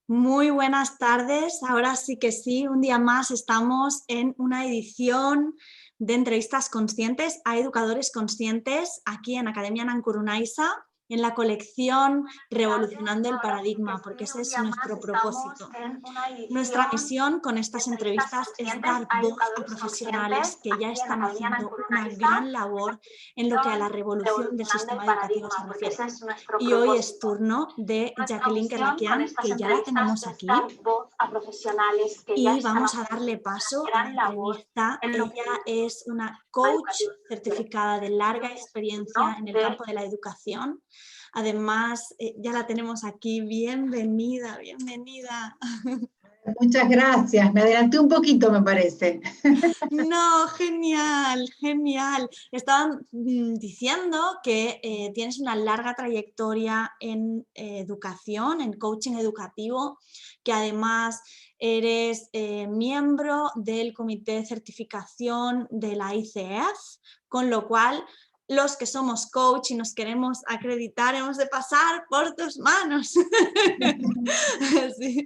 Muy buenas tardes, ahora sí que sí, un día más estamos en una edición de entrevistas conscientes a educadores conscientes aquí en Academia Nankurunaisa, en la colección Revolucionando el Paradigma, porque ese es nuestro propósito. Nuestra misión con estas entrevistas es dar voz a profesionales que ya están haciendo una gran labor en lo que a la revolución del sistema educativo se refiere. Y hoy es turno de Jacqueline Kerlakian, que ya la tenemos aquí, y vamos a darle paso a la entrevista. Ella es una coach certificada de larga experiencia en el campo de la educación. Además, ya la tenemos aquí. Bienvenida, bienvenida. Muchas gracias, me adelanté un poquito, me parece. No, genial, genial. Estaban diciendo que tienes una larga trayectoria en educación, en coaching educativo, que además eres miembro del comité de certificación de la ICF, con lo cual los que somos coach y nos queremos acreditar hemos de pasar por tus manos. Sí.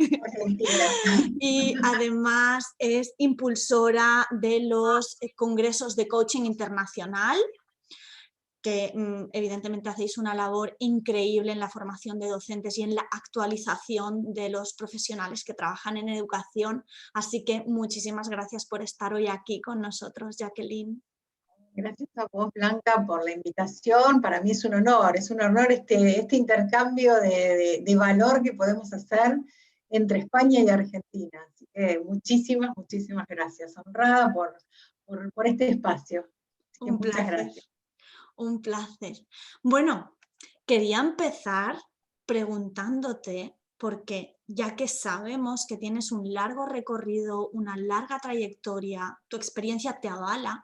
Y además es impulsora de los congresos de coaching internacional, que evidentemente hacéis una labor increíble en la formación de docentes y en la actualización de los profesionales que trabajan en educación. Así que muchísimas gracias por estar hoy aquí con nosotros, Jacqueline. Gracias a vos, Blanca, por la invitación. Para mí es un honor este intercambio de valor que podemos hacer entre España y Argentina. Así que muchísimas, muchísimas gracias. Honrada por este espacio. Así que muchas gracias. Un placer. Bueno, quería empezar preguntándote, porque ya que sabemos que tienes un largo recorrido, una larga trayectoria, tu experiencia te avala,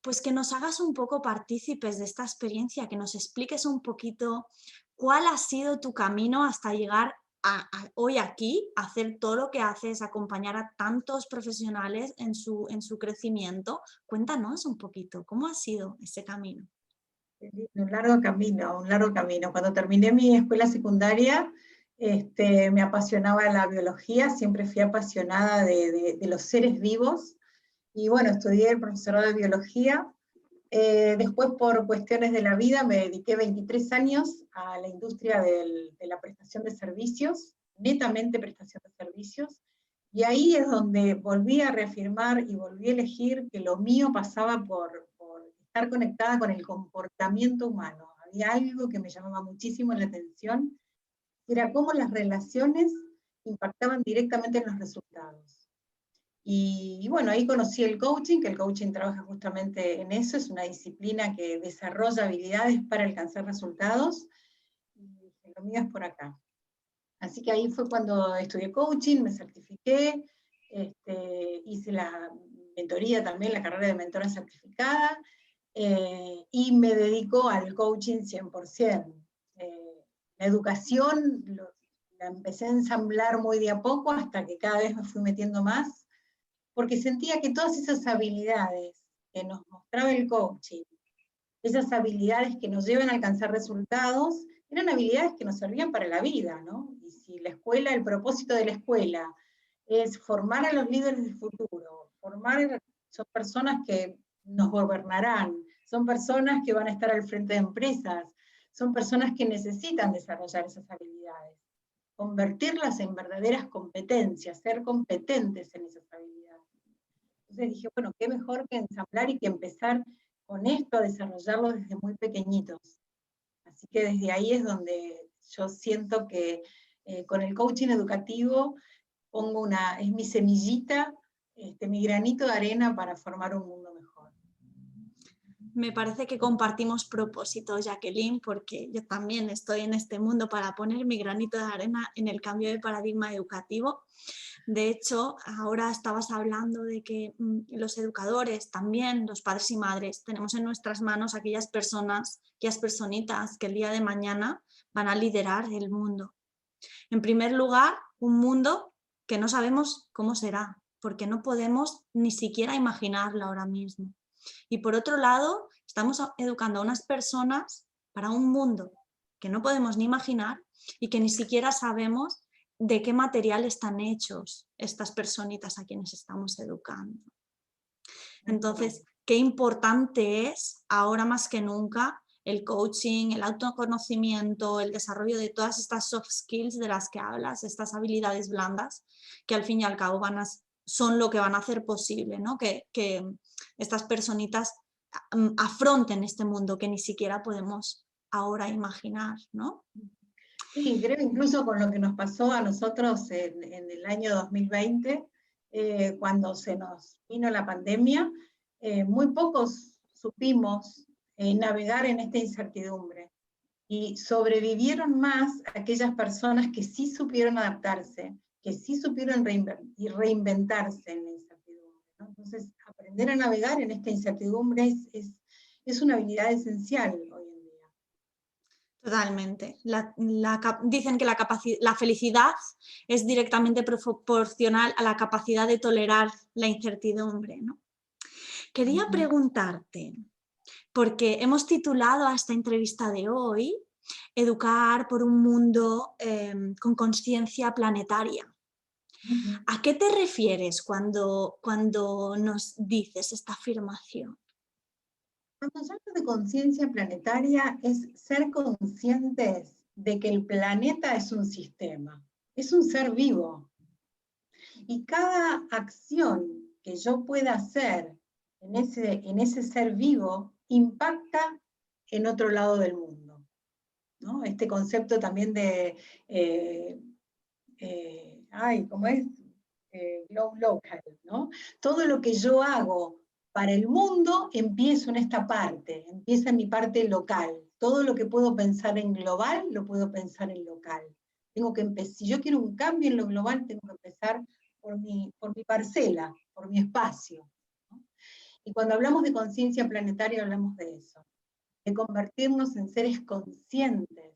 pues que nos hagas un poco partícipes de esta experiencia, que nos expliques un poquito cuál ha sido tu camino hasta llegar a hoy aquí, a hacer todo lo que haces, acompañar a tantos profesionales en su crecimiento. Cuéntanos un poquito, ¿cómo ha sido ese camino? Un largo camino, un largo camino. Cuando terminé mi escuela secundaria, me apasionaba la biología, siempre fui apasionada de los seres vivos, y bueno, estudié el profesorado de biología. Después, por cuestiones de la vida, me dediqué 23 años a la industria de la prestación de servicios, netamente prestación de servicios, y ahí es donde volví a reafirmar y volví a elegir que lo mío pasaba por estar conectada con el comportamiento humano. Había algo que me llamaba muchísimo la atención, era cómo las relaciones impactaban directamente en los resultados. Y bueno, ahí conocí el coaching, que el coaching trabaja justamente en eso, es una disciplina que desarrolla habilidades para alcanzar resultados, y dije, lo mío es por acá. Así que ahí fue cuando estudié coaching, me certifiqué, hice la mentoría también, la carrera de mentora certificada, y me dedico al coaching 100%. La educación la empecé a ensamblar muy de a poco hasta que cada vez me fui metiendo más, porque sentía que todas esas habilidades que nos mostraba el coaching, esas habilidades que nos llevan a alcanzar resultados, eran habilidades que nos servían para la vida, ¿no? Y si la escuela, el propósito de la escuela es formar a los líderes del futuro, son personas que nos gobernarán, son personas que van a estar al frente de empresas, son personas que necesitan desarrollar esas habilidades, convertirlas en verdaderas competencias, ser competentes en esas habilidades. Entonces dije, bueno, qué mejor que ensamblar y que empezar con esto a desarrollarlo desde muy pequeñitos. Así que desde ahí es donde yo siento que con el coaching educativo es mi semillita, mi granito de arena para formar un mundo mejor. Me parece que compartimos propósitos, Jacqueline, porque yo también estoy en este mundo para poner mi granito de arena en el cambio de paradigma educativo. De hecho, ahora estabas hablando de que los educadores, también los padres y madres, tenemos en nuestras manos aquellas personas, aquellas personitas que el día de mañana van a liderar el mundo. En primer lugar, un mundo que no sabemos cómo será, porque no podemos ni siquiera imaginarlo ahora mismo. Y por otro lado, estamos educando a unas personas para un mundo que no podemos ni imaginar y que ni siquiera sabemos de qué material están hechos estas personitas a quienes estamos educando. Entonces, qué importante es ahora más que nunca el coaching, el autoconocimiento, el desarrollo de todas estas soft skills de las que hablas, estas habilidades blandas, que al fin y al cabo son lo que van a hacer posible, ¿no? Que estas personitas afronten este mundo que ni siquiera podemos ahora imaginar, ¿no? Sí, creo incluso con lo que nos pasó a nosotros en el año 2020, cuando se nos vino la pandemia, muy pocos supimos navegar en esta incertidumbre. Y sobrevivieron más aquellas personas que sí supieron adaptarse, que sí supieron reinventarse en la incertidumbre, ¿no? Entonces, aprender a navegar en esta incertidumbre es una habilidad esencial hoy en día. Totalmente. Dicen que la felicidad es directamente proporcional a la capacidad de tolerar la incertidumbre, ¿no? Quería preguntarte, porque hemos titulado a esta entrevista de hoy Educar por un mundo con conciencia planetaria. ¿A qué te refieres cuando nos dices esta afirmación? Cuando se habla de conciencia planetaria es ser conscientes de que el planeta es un sistema, es un ser vivo. Y cada acción que yo pueda hacer en ese ser vivo impacta en otro lado del mundo, ¿no? Este concepto también de, ¿cómo es? Glow local, ¿no? Todo lo que yo hago para el mundo empiezo en esta parte, empieza en mi parte local. Todo lo que puedo pensar en global, lo puedo pensar en local. Si yo quiero un cambio en lo global, tengo que empezar por mi parcela, por mi espacio, ¿no? Y cuando hablamos de conciencia planetaria, hablamos de eso, de convertirnos en seres conscientes.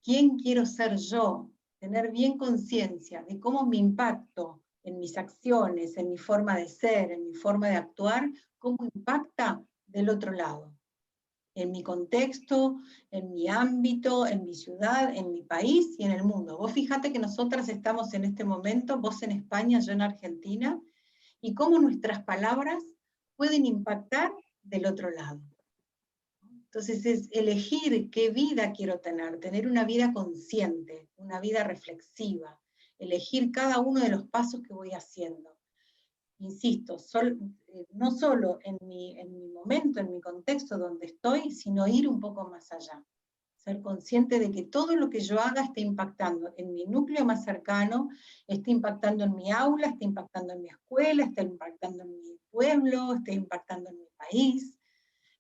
¿Quién quiero ser yo? Tener bien conciencia de cómo mi impacto en mis acciones, en mi forma de ser, en mi forma de actuar, cómo impacta del otro lado, en mi contexto, en mi ámbito, en mi ciudad, en mi país y en el mundo. Vos fíjate que nosotras estamos en este momento, vos en España, yo en Argentina, y cómo nuestras palabras pueden impactar del otro lado. Entonces es elegir qué vida quiero tener una vida consciente, una vida reflexiva, elegir cada uno de los pasos que voy haciendo. Insisto, no solo en mi momento, en mi contexto donde estoy, sino ir un poco más allá. Ser consciente de que todo lo que yo haga está impactando en mi núcleo más cercano, está impactando en mi aula, está impactando en mi escuela, está impactando en mi pueblo, está impactando en mi país.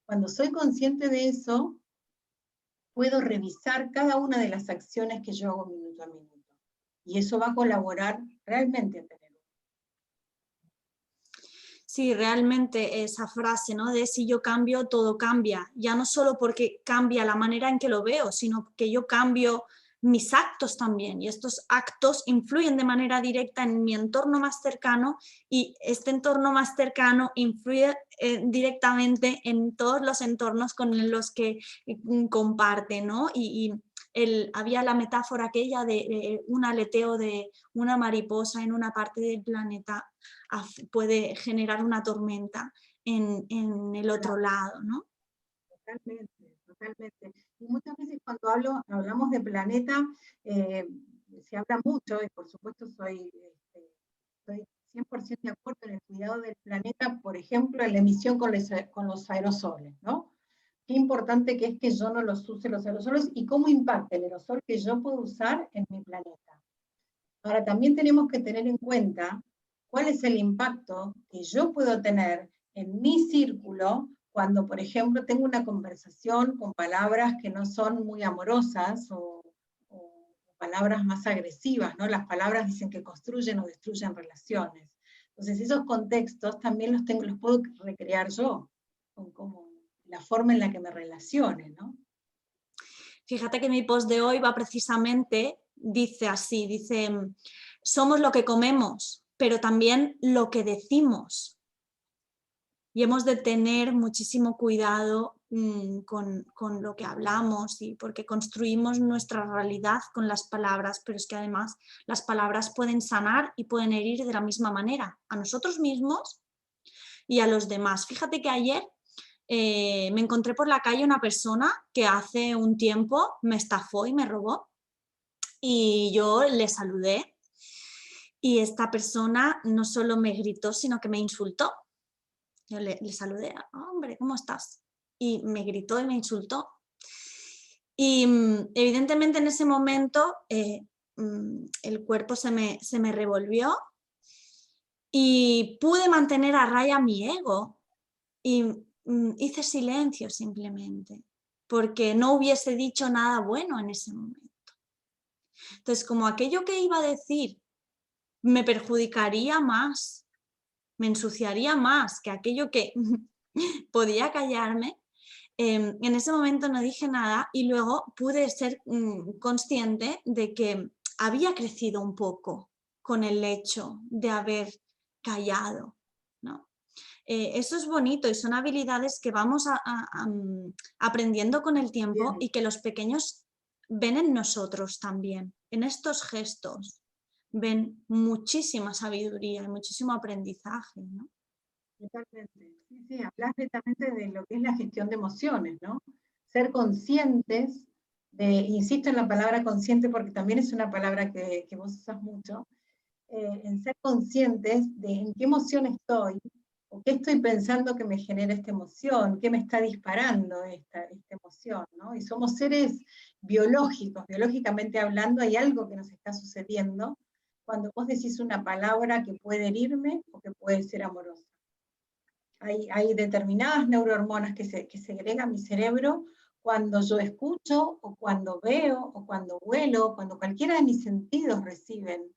Cuando soy consciente de eso, puedo revisar cada una de las acciones que yo hago minuto a minuto. Y eso va a colaborar realmente a tener. Sí, realmente esa frase, ¿no? De si yo cambio, todo cambia. Ya no solo porque cambia la manera en que lo veo, sino que yo cambio mis actos también. Y estos actos influyen de manera directa en mi entorno más cercano y este entorno más cercano influye directamente en todos los entornos con los que comparte, ¿no? Había la metáfora aquella de un aleteo de una mariposa en una parte del planeta puede generar una tormenta en el otro lado, ¿no? Totalmente, totalmente. Y muchas veces cuando hablamos de planeta, se habla mucho, y por supuesto estoy 100% de acuerdo en el cuidado del planeta, por ejemplo, en la emisión con los aerosoles, ¿no? Qué importante que es que yo no los use los aerosoles y cómo impacta el aerosol que yo puedo usar en mi planeta. Ahora, también tenemos que tener en cuenta cuál es el impacto que yo puedo tener en mi círculo cuando, por ejemplo, tengo una conversación con palabras que no son muy amorosas o palabras más agresivas, ¿no? Las palabras dicen que construyen o destruyen relaciones. Entonces, esos contextos también los puedo recrear yo, con la forma en la que me relacione, ¿no? Fíjate que mi post de hoy va precisamente, dice así, dice, somos lo que comemos, pero también lo que decimos. Y hemos de tener muchísimo cuidado con lo que hablamos y porque construimos nuestra realidad con las palabras, pero es que además las palabras pueden sanar y pueden herir de la misma manera a nosotros mismos y a los demás. Fíjate que ayer me encontré por la calle una persona que hace un tiempo me estafó y me robó y yo le saludé y esta persona no solo me gritó, sino que me insultó. Yo le saludé, hombre, ¿cómo estás? Y me gritó y me insultó. Y evidentemente en ese momento el cuerpo se me revolvió y pude mantener a raya mi ego y hice silencio simplemente, porque no hubiese dicho nada bueno en ese momento. Entonces, como aquello que iba a decir me perjudicaría más, me ensuciaría más que aquello que podía callarme, en ese momento no dije nada y luego pude ser consciente de que había crecido un poco con el hecho de haber callado, ¿no? Eso es bonito y son habilidades que vamos aprendiendo con el tiempo y que los pequeños ven en nosotros también, en estos gestos. Ven muchísima sabiduría y muchísimo aprendizaje, ¿no? Totalmente. Sí, sí, hablas netamente de lo que es la gestión de emociones, ¿no? Ser conscientes insisto en la palabra consciente porque también es una palabra que vos usas mucho, en ser conscientes de en qué emoción estoy, o qué estoy pensando que me genera esta emoción, qué me está disparando esta emoción, ¿no? Y somos seres biológicos, biológicamente hablando, hay algo que nos está sucediendo cuando vos decís una palabra que puede herirme o que puede ser amorosa. Hay determinadas neurohormonas que segrega mi cerebro cuando yo escucho, o cuando veo, o cuando huelo, cuando cualquiera de mis sentidos reciben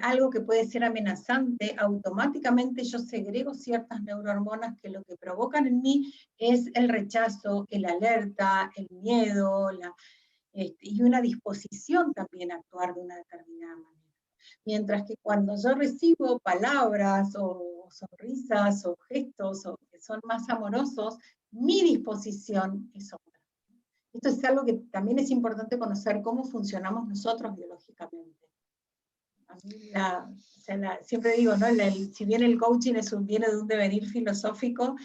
algo que puede ser amenazante, automáticamente yo segrego ciertas neurohormonas que lo que provocan en mí es el rechazo, el alerta, el miedo, y una disposición también a actuar de una determinada manera. Mientras que cuando yo recibo palabras o sonrisas o gestos o que son más amorosos, mi disposición es otra. Esto es algo que también es importante conocer cómo funcionamos nosotros biológicamente. A mí siempre digo, ¿no? Si bien el coaching viene de un devenir filosófico,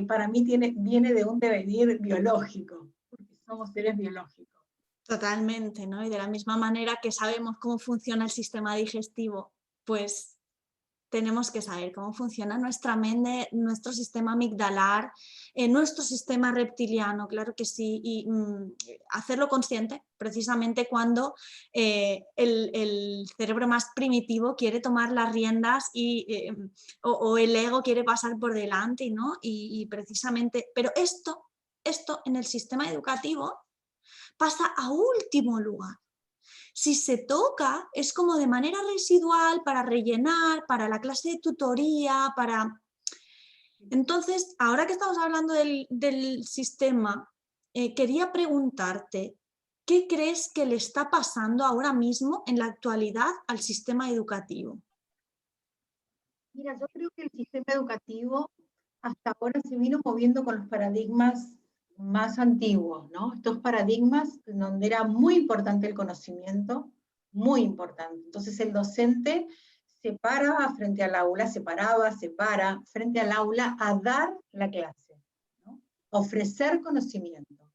para mí viene de un devenir biológico, porque somos seres biológicos. Totalmente, ¿no? Y de la misma manera que sabemos cómo funciona el sistema digestivo, pues tenemos que saber cómo funciona nuestra mente, nuestro sistema amigdalar, nuestro sistema reptiliano, claro que sí, y hacerlo consciente precisamente cuando el cerebro más primitivo quiere tomar las riendas o el ego quiere pasar por delante, ¿no? Y precisamente, pero esto en el sistema educativo pasa a último lugar. Si se toca, es como de manera residual para rellenar, para la clase de tutoría, para... Entonces, ahora que estamos hablando del sistema, quería preguntarte, ¿qué crees que le está pasando ahora mismo en la actualidad al sistema educativo? Mira, yo creo que el sistema educativo hasta ahora se vino moviendo con los paradigmas más antiguos, ¿no? Estos paradigmas donde era muy importante el conocimiento, muy importante. Entonces el docente se paraba frente al aula, se para frente al aula a dar la clase, ¿no? Ofrecer conocimiento.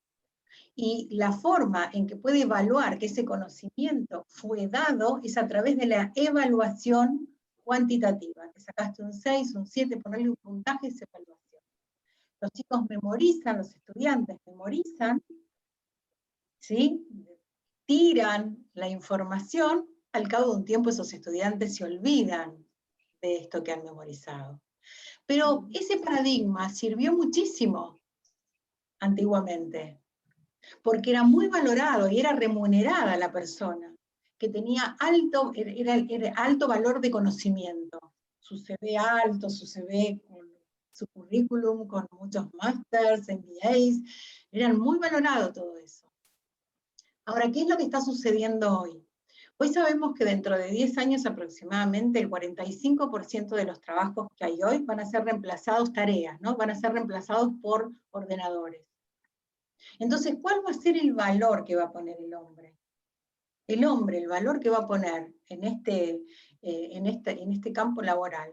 Y la forma en que puede evaluar que ese conocimiento fue dado es a través de la evaluación cuantitativa, que sacaste un 6, un 7, ponerle un puntaje, es evaluación. Los chicos memorizan, los estudiantes memorizan, ¿sí? Tiran la información, al cabo de un tiempo esos estudiantes se olvidan de esto que han memorizado. Pero ese paradigma sirvió muchísimo antiguamente, porque era muy valorado y era remunerada la persona, que tenía era alto valor de conocimiento, su CV alto, su CV con su currículum, con muchos másters, MBAs, eran muy valorados todo eso. Ahora, ¿qué es lo que está sucediendo hoy? Hoy sabemos que dentro de 10 años aproximadamente el 45% de los trabajos que hay hoy van a ser reemplazados, tareas, ¿no? Van a ser reemplazados por ordenadores. Entonces, ¿cuál va a ser el valor que va a poner el hombre? El hombre, el valor que va a poner en este campo laboral,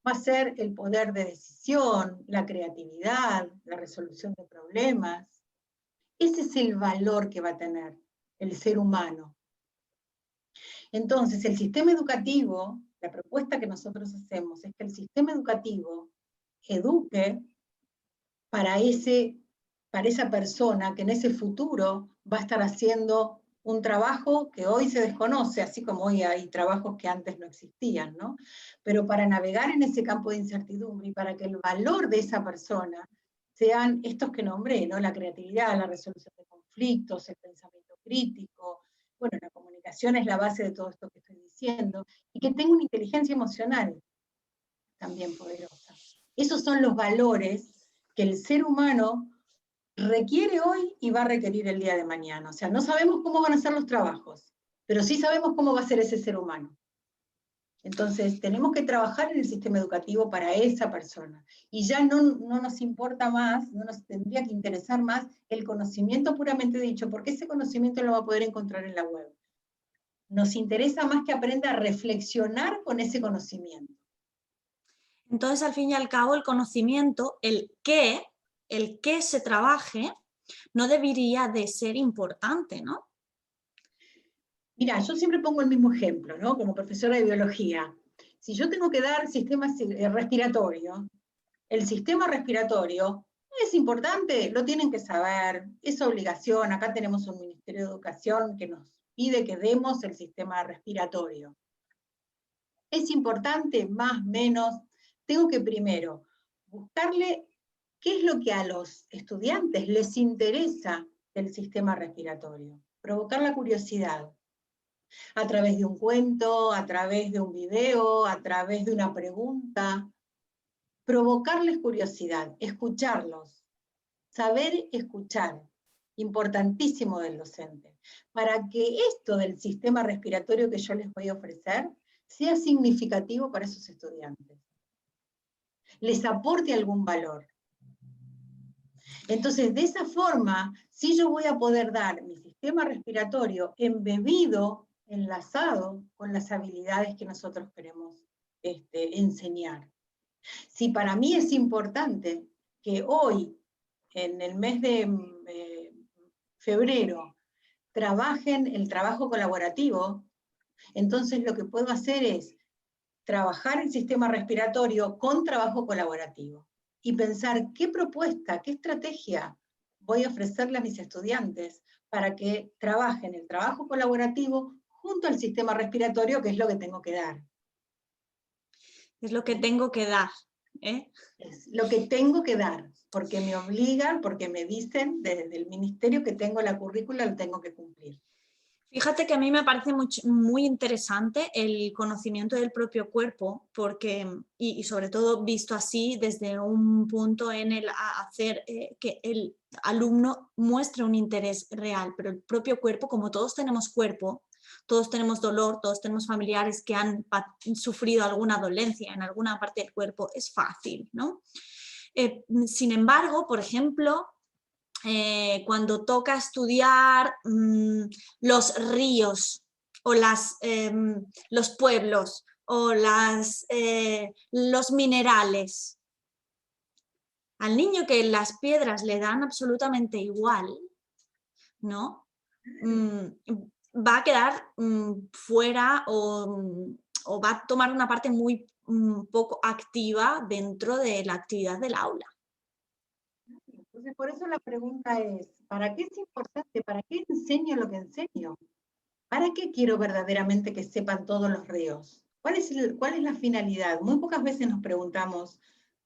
va a ser el poder de decisión, la creatividad, la resolución de problemas. Ese es el valor que va a tener el ser humano. Entonces, el sistema educativo, la propuesta que nosotros hacemos es que el sistema educativo eduque para esa persona que en ese futuro va a estar haciendo un trabajo que hoy se desconoce, así como hoy hay trabajos que antes no existían, ¿no? Pero para navegar en ese campo de incertidumbre y para que el valor de esa persona sean estos que nombré, ¿no? La creatividad, la resolución de conflictos, el pensamiento crítico, bueno, la comunicación es la base de todo esto que estoy diciendo, y que tenga una inteligencia emocional también poderosa. Esos son los valores que el ser humano requiere hoy y va a requerir el día de mañana. O sea, no sabemos cómo van a ser los trabajos, pero sí sabemos cómo va a ser ese ser humano. Entonces, tenemos que trabajar en el sistema educativo para esa persona. Y ya no nos importa más, no nos tendría que interesar más el conocimiento puramente dicho, porque ese conocimiento lo va a poder encontrar en la web. Nos interesa más que aprenda a reflexionar con ese conocimiento. Entonces, al fin y al cabo, el conocimiento, el qué se trabaje, no debería de ser importante, ¿no? Mira, yo siempre pongo el mismo ejemplo, ¿no? Como profesora de biología. Si yo tengo que dar sistema respiratorio, el sistema respiratorio es importante, lo tienen que saber, es obligación. Acá tenemos un Ministerio de Educación que nos pide que demos el sistema respiratorio. Es importante, más o menos. Tengo que primero buscarle qué es lo que a los estudiantes les interesa del sistema respiratorio, provocar la curiosidad. A través de un cuento, a través de un video, a través de una pregunta, provocarles curiosidad, escucharlos, saber escuchar, importantísimo del docente, para que esto del sistema respiratorio que yo les voy a ofrecer sea significativo para esos estudiantes, les aporte algún valor. Entonces, de esa forma, sí yo voy a poder dar mi sistema respiratorio embebido, enlazado con las habilidades que nosotros queremos enseñar. Si para mí es importante que hoy, en el mes de febrero, trabajen el trabajo colaborativo, entonces lo que puedo hacer es trabajar el sistema respiratorio con trabajo colaborativo y pensar qué propuesta, qué estrategia voy a ofrecerle a mis estudiantes para que trabajen el trabajo colaborativo junto al sistema respiratorio, que es lo que tengo que dar. Es lo que tengo que dar, ¿eh? Es lo que tengo que dar, porque me obligan, porque me dicen desde el ministerio que tengo la currícula, lo tengo que cumplir. Fíjate que a mí me parece muy interesante el conocimiento del propio cuerpo, porque, y sobre todo visto así desde un punto en el hacer que el alumno muestre un interés real, pero el propio cuerpo, como todos tenemos cuerpo, todos tenemos dolor, todos tenemos familiares que han sufrido alguna dolencia en alguna parte del cuerpo, es fácil, ¿no? Sin embargo, por ejemplo, cuando toca estudiar los ríos o los pueblos o los minerales, al niño que las piedras le dan absolutamente igual, ¿no? Va a quedar fuera o va a tomar una parte muy poco activa dentro de la actividad del aula. Entonces, por eso la pregunta es, ¿para qué es importante? ¿Para qué enseño lo que enseño? ¿Para qué quiero verdaderamente que sepan todos los ríos? ¿Cuál es la finalidad? Muy pocas veces nos preguntamos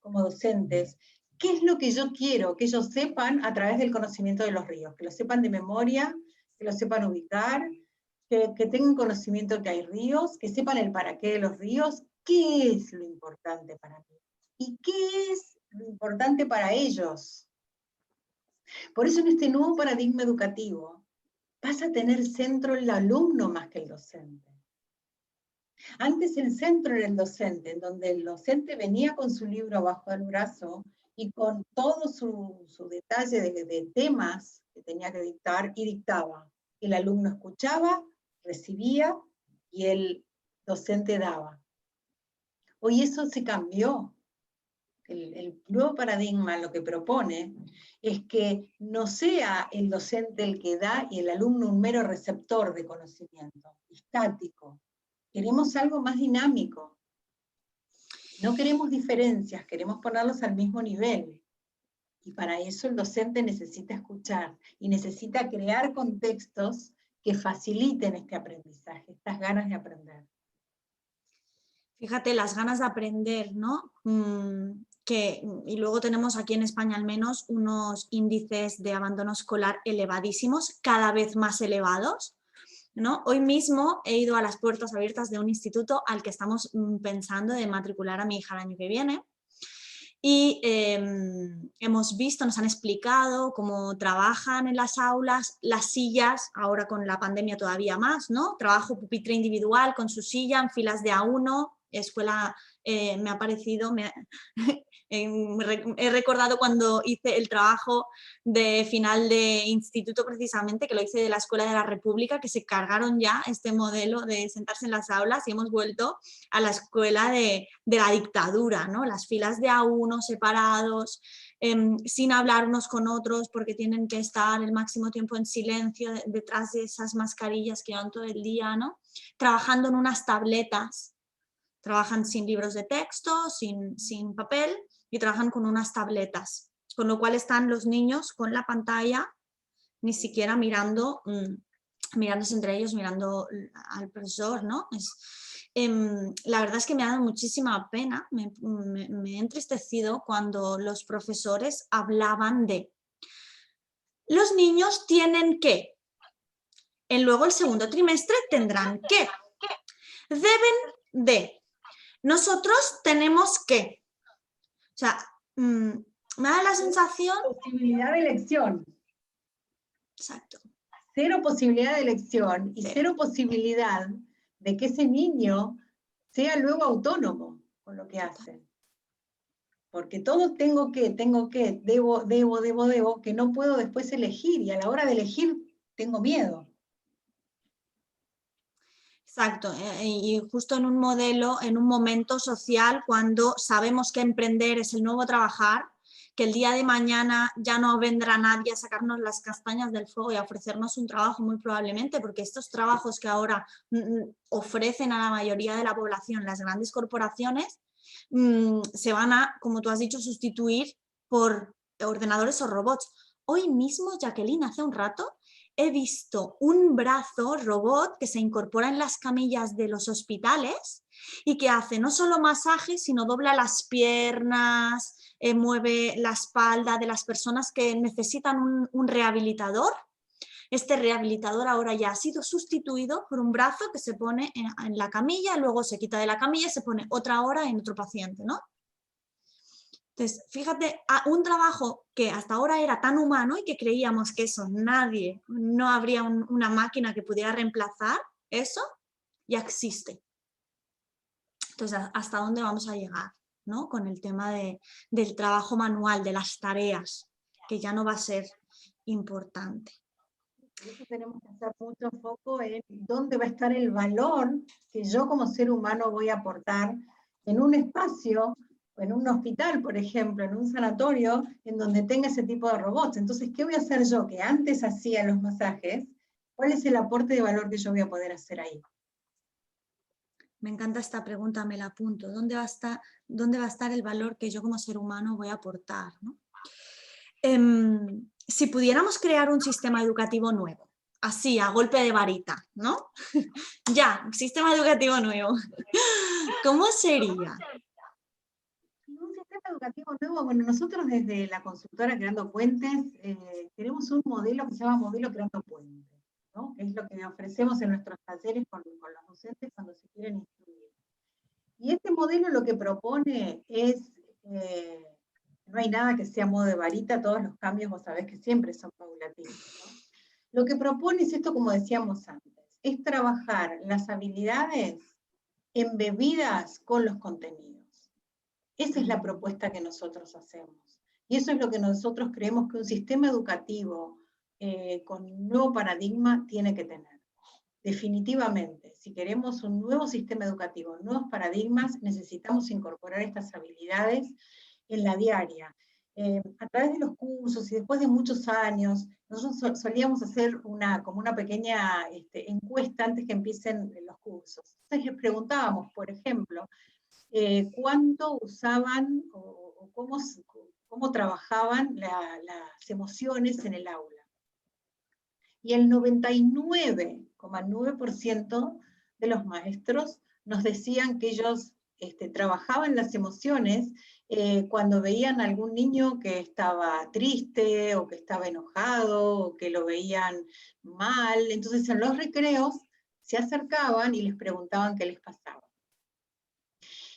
como docentes, ¿qué es lo que yo quiero que ellos sepan a través del conocimiento de los ríos? Que lo sepan de memoria, que lo sepan ubicar, que tengan conocimiento que hay ríos, que sepan el para qué de los ríos. ¿Qué es lo importante para mí? ¿Y qué es lo importante para ellos? Por eso en este nuevo paradigma educativo pasa a tener centro el alumno más que el docente. Antes el centro era el docente, en donde el docente venía con su libro bajo el brazo y con todo su detalle de temas que tenía que dictar, y dictaba. El alumno escuchaba, recibía, y el docente daba. Hoy eso se cambió. El nuevo paradigma lo que propone es que no sea el docente el que da y el alumno un mero receptor de conocimiento, estático. Queremos algo más dinámico. No queremos diferencias, queremos ponerlos al mismo nivel. Y para eso el docente necesita escuchar y necesita crear contextos que faciliten este aprendizaje, estas ganas de aprender. Fíjate, las ganas de aprender, ¿no? Y luego tenemos aquí en España al menos unos índices de abandono escolar elevadísimos, cada vez más elevados, ¿no? Hoy mismo he ido a las puertas abiertas de un instituto al que estamos pensando de matricular a mi hija el año que viene. Y hemos visto, nos han explicado cómo trabajan en las aulas, las sillas, ahora con la pandemia todavía más, ¿no? Trabajo pupitre individual con su silla en filas de A1, escuela, me ha parecido, he recordado cuando hice el trabajo de final de instituto precisamente, que lo hice de la Escuela de la República, que se cargaron ya este modelo de sentarse en las aulas y hemos vuelto a la escuela de la dictadura, ¿no? Las filas de A1 separados, sin hablar unos con otros porque tienen que estar el máximo tiempo en silencio detrás de esas mascarillas que llevan todo el día, ¿no? Trabajando en unas tabletas, trabajan sin libros de texto, sin papel y trabajan con unas tabletas, con lo cual están los niños con la pantalla ni siquiera mirándose entre ellos, mirando al profesor, ¿no? La verdad es que me ha dado muchísima pena, me he entristecido cuando los profesores hablaban de los niños tienen que, luego el segundo trimestre tendrán que, deben de, nosotros tenemos que. O sea, me da la sensación... Posibilidad de elección. Exacto. Cero posibilidad de elección y cero posibilidad de que ese niño sea luego autónomo con lo que hace. Porque todo tengo que, debo, que no puedo después elegir, y a la hora de elegir tengo miedo. Exacto, y justo en un modelo, en un momento social, cuando sabemos que emprender es el nuevo trabajar, que el día de mañana ya no vendrá nadie a sacarnos las castañas del fuego y a ofrecernos un trabajo muy probablemente, porque estos trabajos que ahora ofrecen a la mayoría de la población las grandes corporaciones, se van a, como tú has dicho, sustituir por ordenadores o robots. Hoy mismo, Jacqueline, hace un rato, he visto un brazo robot que se incorpora en las camillas de los hospitales y que hace no solo masajes, sino dobla las piernas, mueve la espalda de las personas que necesitan un rehabilitador. Este rehabilitador ahora ya ha sido sustituido por un brazo que se pone en la camilla, luego se quita de la camilla y se pone otra hora en otro paciente, ¿no? Entonces, fíjate, un trabajo que hasta ahora era tan humano y que creíamos que eso no habría una máquina que pudiera reemplazar, eso ya existe. Entonces, ¿hasta dónde vamos a llegar, ¿no? Con el tema del trabajo manual, de las tareas, que ya no va a ser importante. Por eso tenemos que hacer mucho foco en dónde va a estar el valor que yo como ser humano voy a aportar en un espacio, en un hospital, por ejemplo, en un sanatorio, en donde tenga ese tipo de robots. Entonces, ¿qué voy a hacer yo que antes hacía los masajes? ¿Cuál es el aporte de valor que yo voy a poder hacer ahí? Me encanta esta pregunta, me la apunto. ¿Dónde va a estar el valor que yo como ser humano voy a aportar, ¿no? Si pudiéramos crear un sistema educativo nuevo, así, a golpe de varita, ¿no? Ya, sistema educativo nuevo. ¿Cómo sería? Un sistema educativo nuevo, bueno, nosotros desde la consultora Creando Puentes tenemos un modelo que se llama Modelo Creando Puentes, ¿no? Que es lo que ofrecemos en nuestros talleres con los docentes cuando se quieren instruir. Y este modelo lo que propone es, no hay nada que sea modo de varita, todos los cambios vos sabés que siempre son paulatinos, ¿no? Lo que propone es esto, como decíamos antes, es trabajar las habilidades embebidas con los contenidos. Esa es la propuesta que nosotros hacemos. Y eso es lo que nosotros creemos que un sistema educativo con un nuevo paradigma tiene que tener. Definitivamente, si queremos un nuevo sistema educativo, nuevos paradigmas, necesitamos incorporar estas habilidades en la diaria. A través de los cursos y después de muchos años, nosotros solíamos hacer como una pequeña encuesta antes que empiecen los cursos. Entonces les preguntábamos, por ejemplo, cuánto usaban o cómo trabajaban las emociones en el aula. Y el 99,9% de los maestros nos decían que ellos trabajaban las emociones cuando veían a algún niño que estaba triste, o que estaba enojado, o que lo veían mal. Entonces en los recreos se acercaban y les preguntaban qué les pasaba.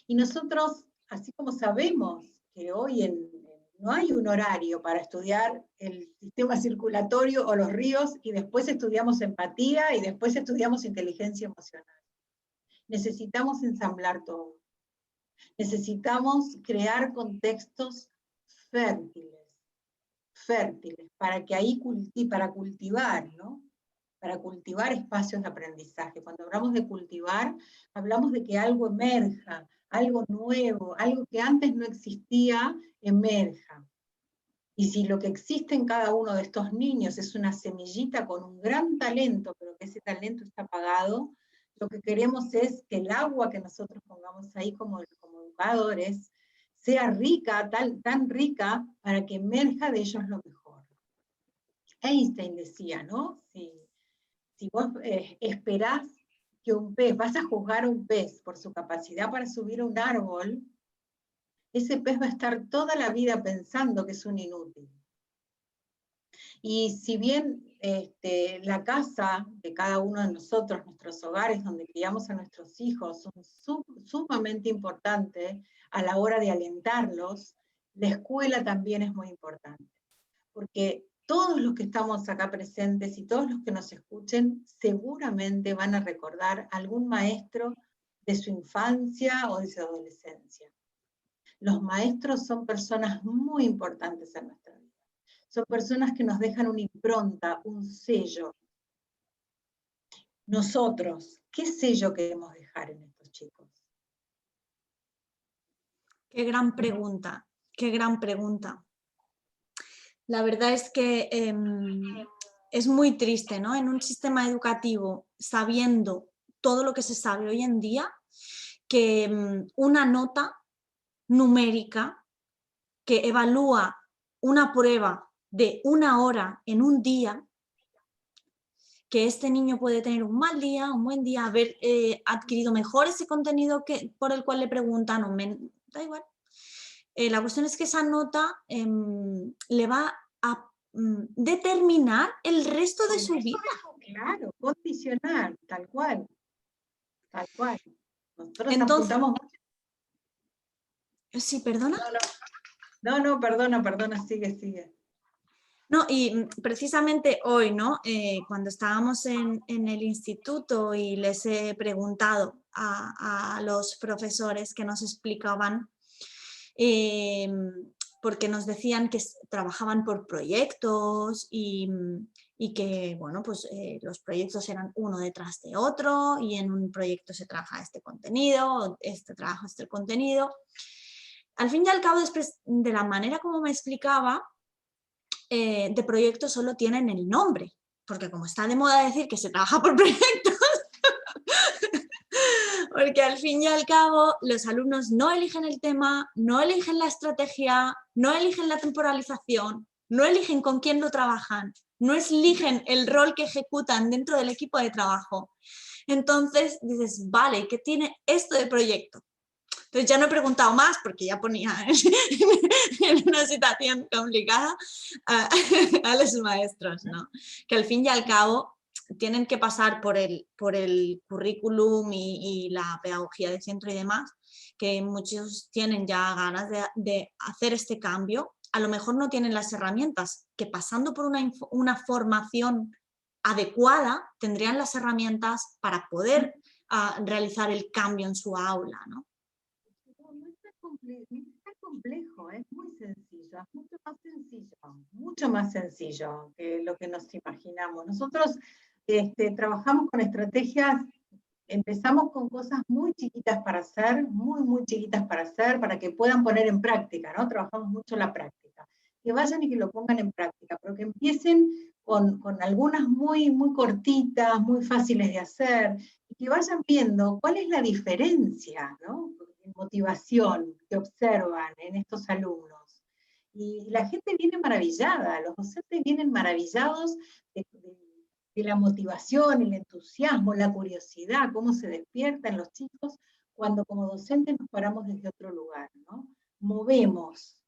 Y nosotros, así como sabemos que hoy no hay un horario para estudiar el sistema circulatorio o los ríos, y después estudiamos empatía, y después estudiamos inteligencia emocional. Necesitamos ensamblar todo. Necesitamos crear contextos fértiles, para que ahí para cultivar, ¿no? Para cultivar espacios de aprendizaje. Cuando hablamos de cultivar, hablamos de que algo emerja, algo nuevo, algo que antes no existía, emerja. Y si lo que existe en cada uno de estos niños es una semillita con un gran talento, pero que ese talento está apagado, lo que queremos es que el agua que nosotros pongamos ahí como educadores sea rica, tan rica, para que emerja de ellos lo mejor. Einstein decía, ¿no? Si vos esperás que un pez, vas a juzgar a un pez por su capacidad para subir a un árbol, ese pez va a estar toda la vida pensando que es un inútil. Y si bien la casa de cada uno de nosotros, nuestros hogares donde criamos a nuestros hijos, son sumamente importantes a la hora de alentarlos, la escuela también es muy importante. Porque todos los que estamos acá presentes y todos los que nos escuchen seguramente van a recordar a algún maestro de su infancia o de su adolescencia. Los maestros son personas muy importantes en nuestra vida. Son personas que nos dejan una impronta, un sello. Nosotros, ¿qué sello queremos dejar en estos chicos? Qué gran pregunta, qué gran pregunta. La verdad es que es muy triste, ¿no? En un sistema educativo, sabiendo todo lo que se sabe hoy en día, que una nota numérica que evalúa una prueba de 1 hora en un día, que este niño puede tener un mal día, un buen día, haber adquirido mejor ese contenido por el cual le preguntan, o da igual. La cuestión es que esa nota le va a determinar el resto de su vida. Claro, condicionar, tal cual. Tal cual. Nosotros Entonces, apuntamos... Sí, ¿perdona? No, perdona, sigue. No, y precisamente hoy, ¿no? Cuando estábamos en el instituto y les he preguntado a los profesores que nos explicaban, porque nos decían que trabajaban por proyectos y que, bueno, pues los proyectos eran uno detrás de otro, y en un proyecto se trabaja este contenido, trabaja este contenido. Al fin y al cabo, después de la manera como me explicaba, de proyectos solo tienen el nombre, porque como está de moda decir que se trabaja por proyectos, porque al fin y al cabo los alumnos no eligen el tema, no eligen la estrategia, no eligen la temporalización, no eligen con quién lo trabajan, no eligen el rol que ejecutan dentro del equipo de trabajo. Entonces dices, vale, ¿qué tiene esto de proyecto? Entonces ya no he preguntado más porque ya ponía en una situación complicada a los maestros, ¿no? Que al fin y al cabo tienen que pasar por el currículum y la pedagogía de centro y demás, que muchos tienen ya ganas de hacer este cambio. A lo mejor no tienen las herramientas, que pasando por una formación adecuada tendrían las herramientas para poder realizar el cambio en su aula, ¿no? No es tan complejo, es muy sencillo. mucho más sencillo que lo que nos imaginamos. Nosotros trabajamos con estrategias, empezamos con cosas muy chiquitas para hacer, muy chiquitas para hacer, para que puedan poner en práctica, ¿no? Trabajamos mucho la práctica. Que vayan y que lo pongan en práctica, pero que empiecen con algunas muy cortitas, muy fáciles de hacer, y que vayan viendo cuál es la diferencia, ¿no? En motivación que observan en estos alumnos. Y la gente viene maravillada, los docentes vienen maravillados de la motivación, el entusiasmo, la curiosidad, cómo se despiertan los chicos cuando como docentes nos paramos desde otro lugar, ¿no? Movemos,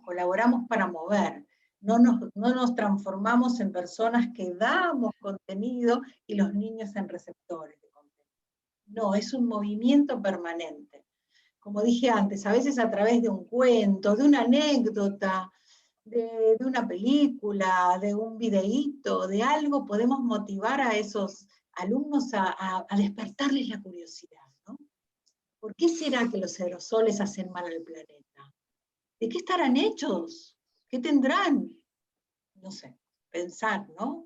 colaboramos para mover, no nos transformamos en personas que damos contenido y los niños en receptores de contenido. No, es un movimiento permanente. Como dije antes, a veces a través de un cuento, de una anécdota, de una película, de un videíto, de algo, podemos motivar a esos alumnos a despertarles la curiosidad, ¿no? ¿Por qué será que los aerosoles hacen mal al planeta? ¿De qué estarán hechos? ¿Qué tendrán? No sé, pensar, ¿no?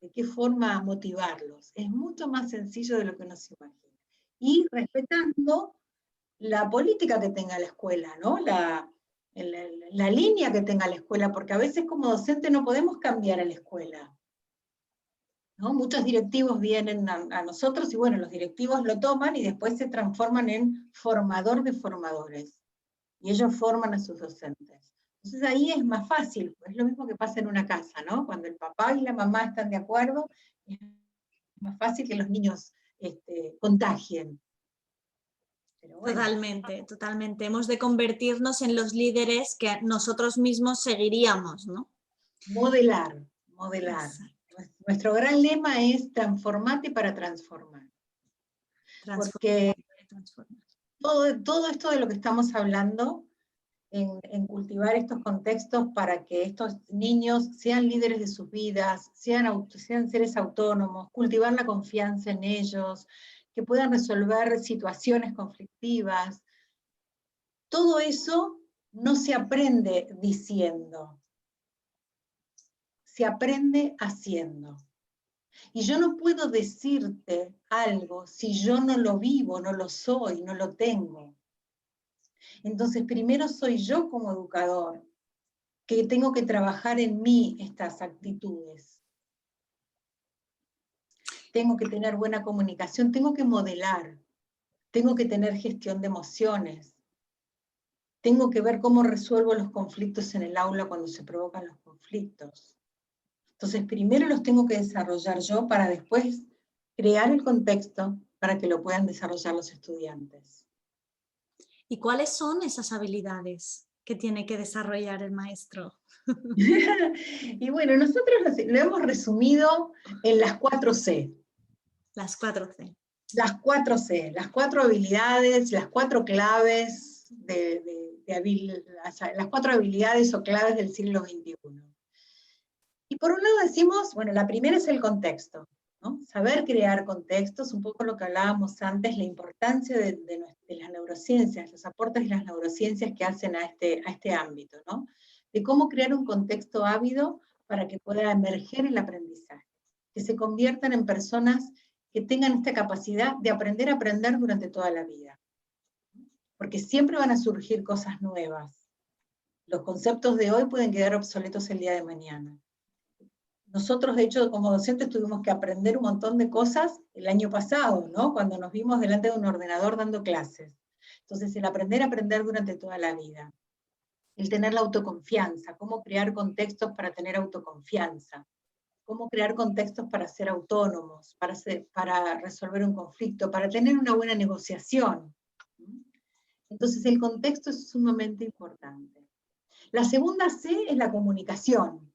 ¿De qué forma motivarlos? Es mucho más sencillo de lo que uno se imagina. Y respetando la política que tenga la escuela, ¿no? La línea que tenga la escuela, porque a veces como docente no podemos cambiar a la escuela, ¿no? Muchos directivos vienen a nosotros y bueno, los directivos lo toman y después se transforman en formador de formadores. Y ellos forman a sus docentes. Entonces ahí es más fácil, es lo mismo que pasa en una casa, ¿no? Cuando el papá y la mamá están de acuerdo, es más fácil que los niños contagien. Pero bueno. Totalmente, totalmente. Hemos de convertirnos en los líderes que nosotros mismos seguiríamos, ¿no? Modelar. Nuestro gran lema es transformate para transformar. Porque todo esto de lo que estamos hablando, en cultivar estos contextos para que estos niños sean líderes de sus vidas, sean seres autónomos, cultivar la confianza en ellos, que puedan resolver situaciones conflictivas. Todo eso no se aprende diciendo, se aprende haciendo. Y yo no puedo decirte algo si yo no lo vivo, no lo soy, no lo tengo. Entonces, primero soy yo como educador, que tengo que trabajar en mí estas actitudes. Tengo que tener buena comunicación, tengo que modelar, tengo que tener gestión de emociones, tengo que ver cómo resuelvo los conflictos en el aula cuando se provocan los conflictos. Entonces, primero los tengo que desarrollar yo para después crear el contexto para que lo puedan desarrollar los estudiantes. ¿Y cuáles son esas habilidades que tiene que desarrollar el maestro? Y bueno, nosotros lo hemos resumido en las 4C. Las 4C. Las 4C, las 4 habilidades, las 4 claves las 4 habilidades o claves del siglo XXI. Y por un lado decimos, bueno, la primera es el contexto, ¿no? Saber crear contextos, un poco lo que hablábamos antes, la importancia de las neurociencias, los aportes de las neurociencias que hacen a este ámbito, ¿no? De cómo crear un contexto ávido para que pueda emerger el aprendizaje, que se conviertan en personas que tengan esta capacidad de aprender a aprender durante toda la vida. Porque siempre van a surgir cosas nuevas. Los conceptos de hoy pueden quedar obsoletos el día de mañana. Nosotros, de hecho, como docentes tuvimos que aprender un montón de cosas el año pasado, ¿no? Cuando nos vimos delante de un ordenador dando clases. Entonces, el aprender a aprender durante toda la vida. El tener la autoconfianza, cómo crear contextos para tener autoconfianza. Cómo crear contextos para ser autónomos, para resolver un conflicto, para tener una buena negociación. Entonces, el contexto es sumamente importante. La segunda C es la comunicación.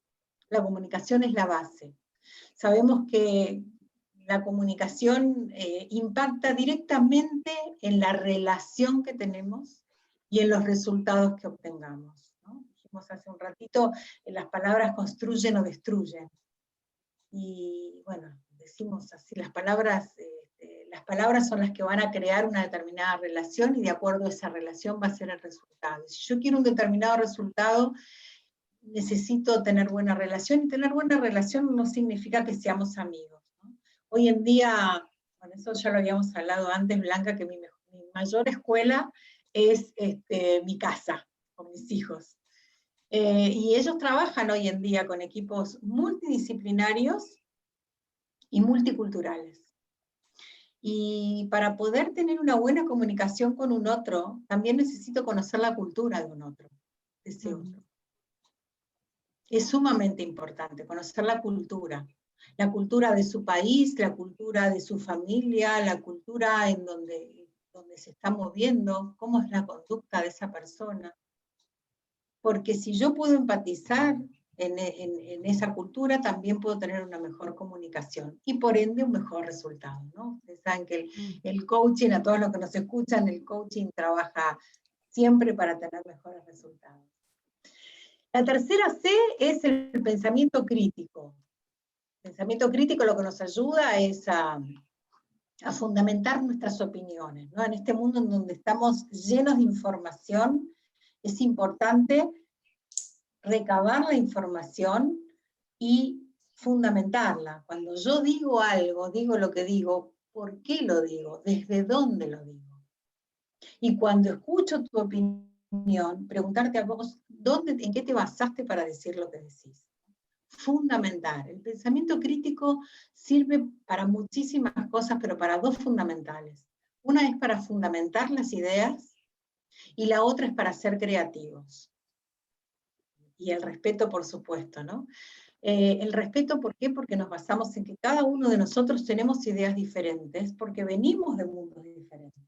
La comunicación es la base. Sabemos que la comunicación impacta directamente en la relación que tenemos y en los resultados que obtengamos, ¿no? Dijimos hace un ratito, las palabras construyen o destruyen. Y bueno, decimos así, las palabras las palabras son las que van a crear una determinada relación y de acuerdo a esa relación va a ser el resultado. Si yo quiero un determinado resultado, necesito tener buena relación, y tener buena relación no significa que seamos amigos, ¿no? Hoy en día, bueno, eso ya lo habíamos hablado antes, Blanca, que mi mayor escuela es mi casa, con mis hijos. Y ellos trabajan hoy en día con equipos multidisciplinarios y multiculturales. Y para poder tener una buena comunicación con un otro, también necesito conocer la cultura de un otro, de ese otro. Es sumamente importante conocer la cultura de su país, la cultura de su familia, la cultura en donde se está moviendo, cómo es la conducta de esa persona. Porque si yo puedo empatizar en esa cultura, también puedo tener una mejor comunicación y por ende un mejor resultado, ¿no? Ustedes saben que el coaching, a todos los que nos escuchan, el coaching trabaja siempre para tener mejores resultados. La tercera C es el pensamiento crítico. El pensamiento crítico lo que nos ayuda es a fundamentar nuestras opiniones, ¿no? En este mundo en donde estamos llenos de información, es importante recabar la información y fundamentarla. Cuando yo digo algo, digo lo que digo, ¿por qué lo digo? ¿Desde dónde lo digo? Y cuando escucho tu opinión, preguntarte a vos, ¿en qué te basaste para decir lo que decís? Fundamentar. El pensamiento crítico sirve para muchísimas cosas, pero para dos fundamentales. Una es para fundamentar las ideas y la otra es para ser creativos. Y el respeto, por supuesto, ¿no? El respeto, ¿por qué? Porque nos basamos en que cada uno de nosotros tenemos ideas diferentes, porque venimos de mundos diferentes.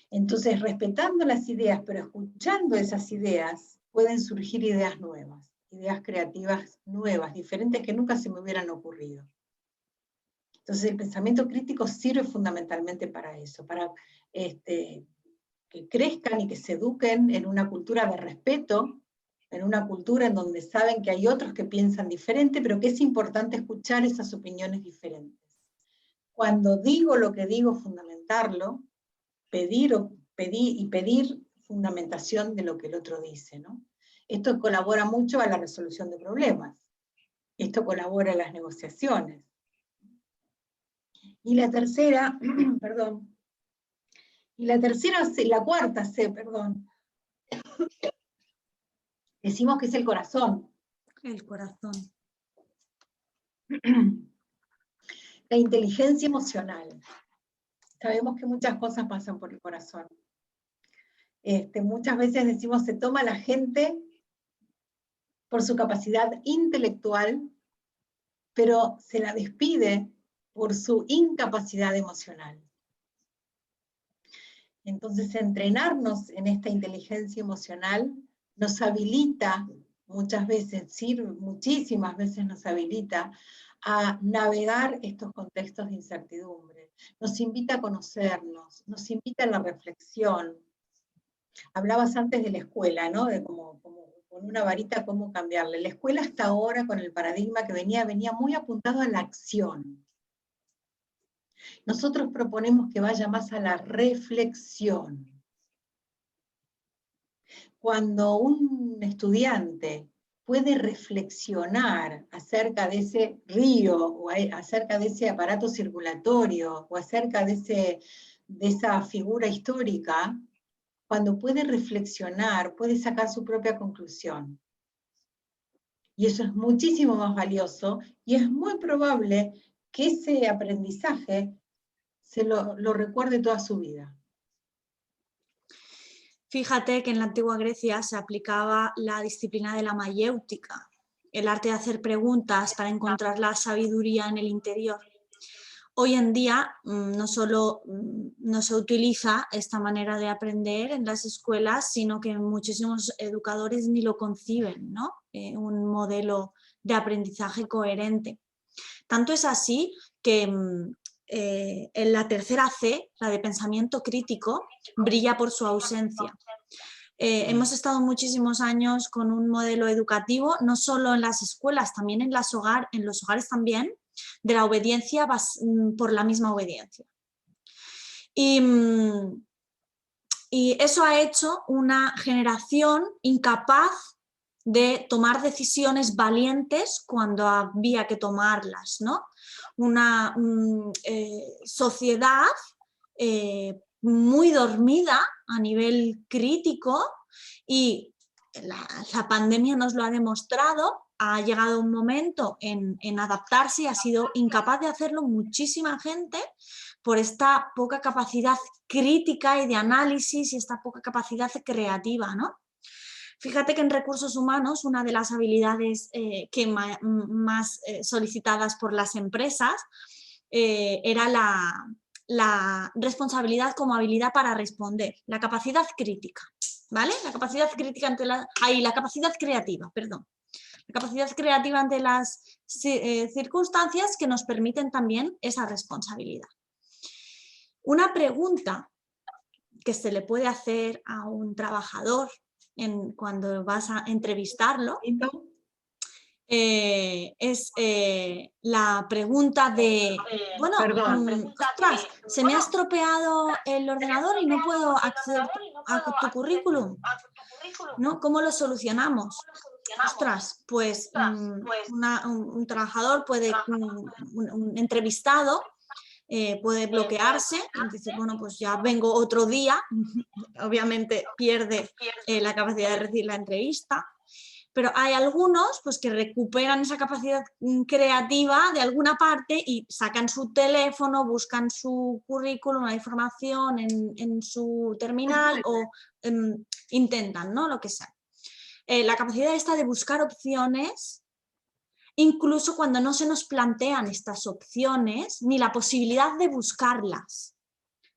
Entonces, respetando las ideas, pero escuchando esas ideas, pueden surgir ideas nuevas, ideas creativas nuevas, diferentes que nunca se me hubieran ocurrido. Entonces, el pensamiento crítico sirve fundamentalmente para eso, para que crezcan y que se eduquen en una cultura de respeto, en una cultura en donde saben que hay otros que piensan diferente, pero que es importante escuchar esas opiniones diferentes. Cuando digo lo que digo, fundamentarlo, pedir fundamentación de lo que el otro dice, ¿no? Esto colabora mucho a la resolución de problemas. Esto colabora a las negociaciones. Y la tercera, perdón, la cuarta C, perdón, decimos que es el corazón. El corazón. La inteligencia emocional. Sabemos que muchas cosas pasan por el corazón. Muchas veces decimos, se toma la gente por su capacidad intelectual, pero se la despide por su incapacidad emocional. Entonces, entrenarnos en esta inteligencia emocional nos habilita, muchísimas veces nos habilita a navegar estos contextos de incertidumbre. Nos invita a conocernos, nos invita a la reflexión. Hablabas antes de la escuela, ¿no? De cómo con una varita cómo cambiarle. La escuela hasta ahora, con el paradigma que venía muy apuntado a la acción. Nosotros proponemos que vaya más a la reflexión. Cuando un estudiante puede reflexionar acerca de ese río, o acerca de ese aparato circulatorio, o acerca de esa figura histórica, cuando puede reflexionar, puede sacar su propia conclusión. Y eso es muchísimo más valioso, y es muy probable que ese aprendizaje se lo recuerde toda su vida. Fíjate que en la antigua Grecia se aplicaba la disciplina de la mayéutica, el arte de hacer preguntas para encontrar la sabiduría en el interior. Hoy en día no solo no se utiliza esta manera de aprender en las escuelas, sino que muchísimos educadores ni lo conciben, ¿no? Un modelo de aprendizaje coherente. Tanto es así que en la tercera C, la de pensamiento crítico, brilla por su ausencia. Hemos estado muchísimos años con un modelo educativo, no solo en las escuelas, también en los hogares también, la obediencia por la misma obediencia. Y eso ha hecho una generación incapaz de tomar decisiones valientes cuando había que tomarlas, ¿no? Una sociedad muy dormida a nivel crítico, y la pandemia nos lo ha demostrado. Ha llegado un momento en adaptarse y ha sido incapaz de hacerlo muchísima gente por esta poca capacidad crítica y de análisis y esta poca capacidad creativa, ¿no? Fíjate que en recursos humanos una de las habilidades más solicitadas por las empresas era la responsabilidad como habilidad para responder, la capacidad crítica, ¿vale? La capacidad crítica la capacidad creativa, perdón. La capacidad creativa ante las circunstancias que nos permiten también esa responsabilidad. Una pregunta que se le puede hacer a un trabajador cuando vas a entrevistarlo es la pregunta de, bueno, ostras, se me ha estropeado el ordenador y no puedo acceder a tu currículum, ¿no? ¿Cómo lo solucionamos? Ostras, pues un trabajador puede, un entrevistado puede bloquearse y decir, bueno, pues ya vengo otro día. Obviamente pierde la capacidad de recibir la entrevista, pero hay algunos pues, que recuperan esa capacidad creativa de alguna parte y sacan su teléfono, buscan su currículum, la información en su terminal o intentan, ¿no? Lo que sea. La capacidad esta de buscar opciones, incluso cuando no se nos plantean estas opciones, ni la posibilidad de buscarlas,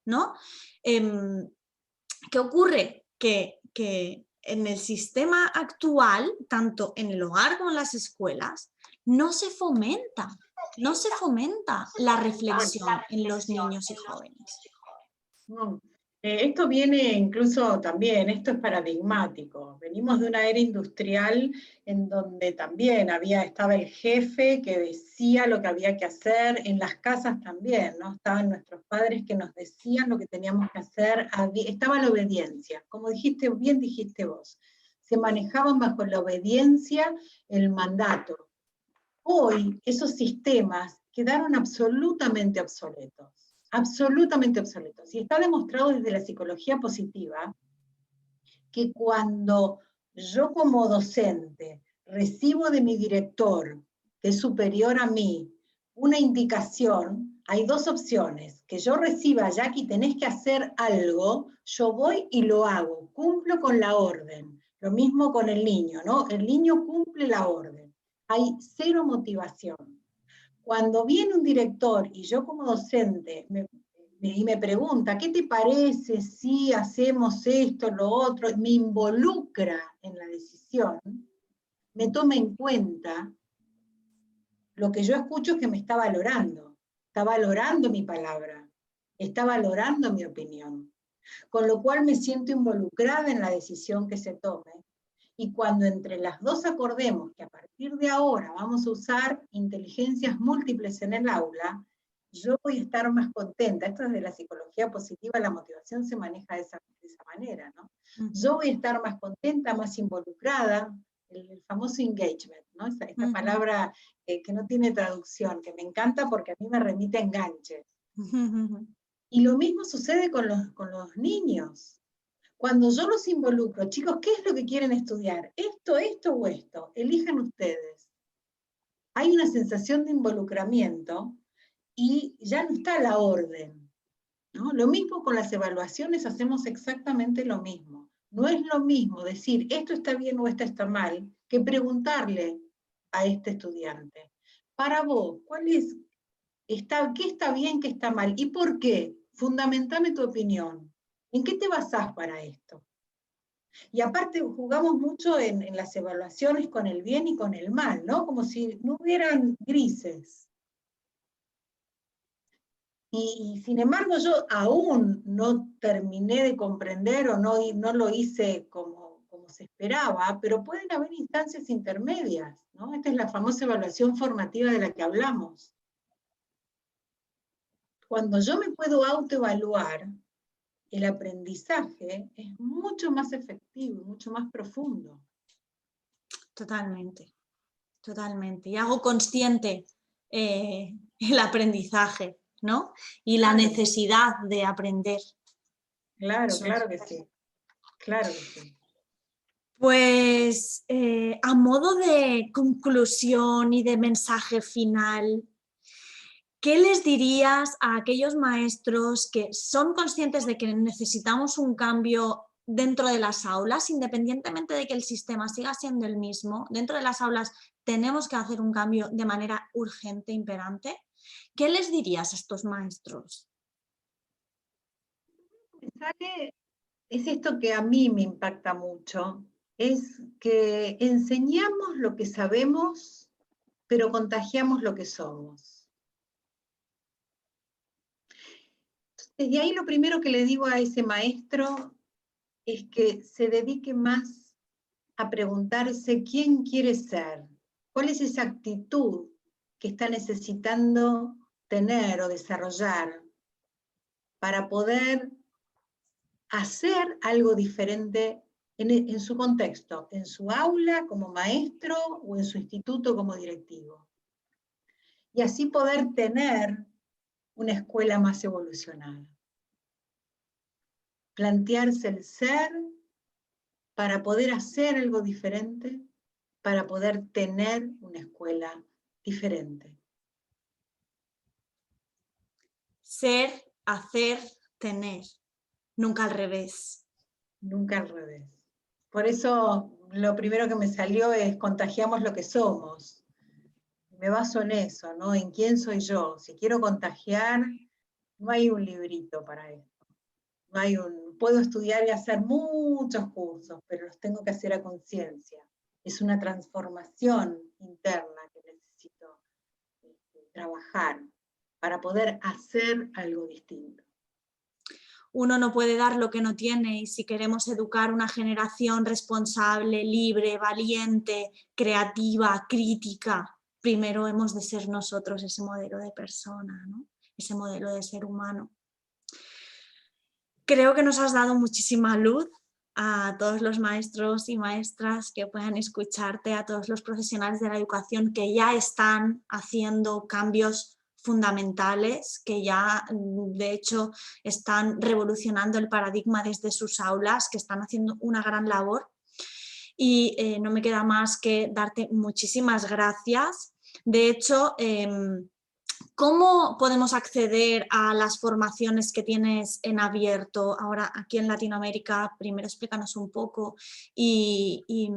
¿no? ¿Qué ocurre? Que en el sistema actual, tanto en el hogar como en las escuelas, no se fomenta la reflexión en los niños y jóvenes. No. Esto viene incluso también, esto es paradigmático. Venimos de una era industrial en donde también estaba el jefe que decía lo que había que hacer, en las casas también, ¿no? Estaban nuestros padres que nos decían lo que teníamos que hacer, estaba la obediencia, como bien dijiste vos, se manejaban bajo la obediencia, el mandato. Hoy esos sistemas quedaron absolutamente obsoletos. Absolutamente obsoletos. Y está demostrado desde la psicología positiva que cuando yo como docente recibo de mi director, que es superior a mí, una indicación, hay dos opciones. Que yo reciba, ya que tenés que hacer algo, yo voy y lo hago, cumplo con la orden. Lo mismo con el niño, ¿no? El niño cumple la orden. Hay cero motivación. Cuando viene un director y yo como docente me pregunta, ¿qué te parece si hacemos esto, lo otro? Me involucra en la decisión, me toma en cuenta, lo que yo escucho es que me está valorando mi palabra, está valorando mi opinión, con lo cual me siento involucrada en la decisión que se tome. Y cuando entre las dos acordemos que a partir de ahora vamos a usar inteligencias múltiples en el aula, yo voy a estar más contenta. Esto es de la psicología positiva, la motivación se maneja de esa manera, ¿no? Yo voy a estar más contenta, más involucrada, el famoso engagement, ¿no? Esta palabra que no tiene traducción, que me encanta porque a mí me remite a enganche. Y lo mismo sucede con los niños. Cuando yo los involucro, chicos, ¿qué es lo que quieren estudiar? ¿Esto o esto? Elijan ustedes. Hay una sensación de involucramiento y ya no está la orden, ¿no? Lo mismo con las evaluaciones, hacemos exactamente lo mismo. No es lo mismo decir esto está bien o esto está mal, que preguntarle a este estudiante, para vos, ¿qué está bien, qué está mal? ¿Y por qué? Fundamentame tu opinión. ¿En qué te basás para esto? Y aparte jugamos mucho en las evaluaciones con el bien y con el mal, ¿no? Como si no hubieran grises. Y sin embargo yo aún no terminé de comprender o no lo hice como se esperaba, pero pueden haber instancias intermedias, ¿no? Esta es la famosa evaluación formativa de la que hablamos. Cuando yo me puedo autoevaluar, el aprendizaje es mucho más efectivo, mucho más profundo. Totalmente, totalmente. Y hago consciente el aprendizaje, ¿no? Y la Claro, necesidad de aprender. claro, Eso es. claro que sí, claro que sí. Pues a modo de conclusión y de mensaje final, ¿qué les dirías a aquellos maestros que son conscientes de que necesitamos un cambio dentro de las aulas, independientemente de que el sistema siga siendo el mismo? Dentro de las aulas tenemos que hacer un cambio de manera urgente, imperante. ¿Qué les dirías a estos maestros? El mensaje es esto que a mí me impacta mucho, es que enseñamos lo que sabemos, pero contagiamos lo que somos. Desde ahí lo primero que le digo a ese maestro es que se dedique más a preguntarse quién quiere ser, cuál es esa actitud que está necesitando tener o desarrollar para poder hacer algo diferente en su contexto, en su aula como maestro o en su instituto como directivo. Y así poder tener una escuela más evolucionada. Plantearse el ser para poder hacer algo diferente, para poder tener una escuela diferente. Ser, hacer, tener, nunca al revés. Nunca al revés. Por eso lo primero que me salió es contagiamos lo que somos. Me baso en eso, ¿no? En quién soy yo. Si quiero contagiar, no hay un librito para esto. No hay puedo estudiar y hacer muchos cursos, pero los tengo que hacer a conciencia. Es una transformación interna que necesito trabajar para poder hacer algo distinto. Uno no puede dar lo que no tiene y si queremos educar una generación responsable, libre, valiente, creativa, crítica, primero hemos de ser nosotros ese modelo de persona, ¿no? Ese modelo de ser humano. Creo que nos has dado muchísima luz a todos los maestros y maestras que puedan escucharte, a todos los profesionales de la educación que ya están haciendo cambios fundamentales, que ya de hecho están revolucionando el paradigma desde sus aulas, que están haciendo una gran labor. Y no me queda más que darte muchísimas gracias. De hecho, ¿cómo podemos acceder a las formaciones que tienes en abierto ahora aquí en Latinoamérica? Primero explícanos un poco y...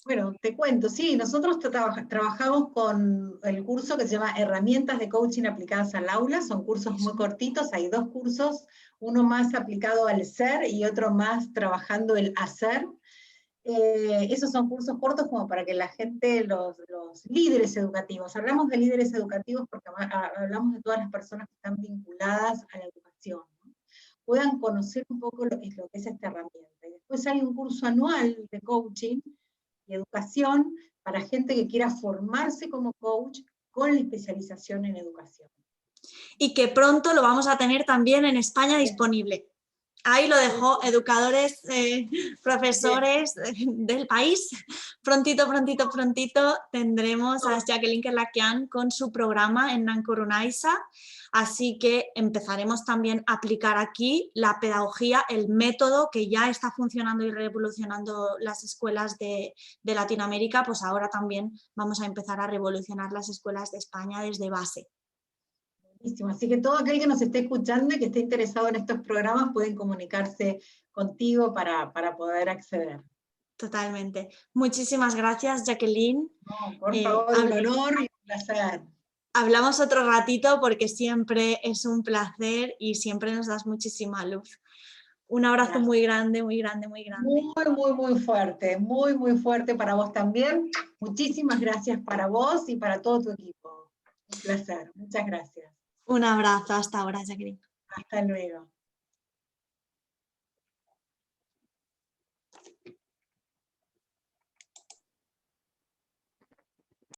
Bueno, te cuento, sí, nosotros trabajamos con el curso que se llama Herramientas de Coaching aplicadas al aula, son cursos muy cortitos, hay 2 cursos, uno más aplicado al ser y otro más trabajando el hacer. Esos son cursos cortos como para que la gente, los líderes educativos, hablamos de líderes educativos porque hablamos de todas las personas que están vinculadas a la educación, ¿no? Puedan conocer un poco lo que es esta herramienta. Y después hay un curso anual de coaching y educación para gente que quiera formarse como coach con la especialización en educación. Y que pronto lo vamos a tener también en España disponible. Ahí lo dejo, educadores, profesores del país. Prontito, prontito, prontito tendremos a Jacqueline Kerlakian con su programa en Nankurunaysa. Así que empezaremos también a aplicar aquí la pedagogía, el método que ya está funcionando y revolucionando las escuelas de Latinoamérica, pues ahora también vamos a empezar a revolucionar las escuelas de España desde base. Buenísimo. Así que todo aquel que nos esté escuchando y que esté interesado en estos programas pueden comunicarse contigo para poder acceder. Totalmente. Muchísimas gracias, Jacqueline. No, por favor, un honor y un placer. Hablamos otro ratito porque siempre es un placer y siempre nos das muchísima luz. Un abrazo Gracias. muy grande, muy grande, muy grande. Muy fuerte para vos también. Muchísimas gracias para vos y para todo tu equipo. Un placer, muchas gracias. Un abrazo, hasta ahora, Jacqueline. Hasta luego.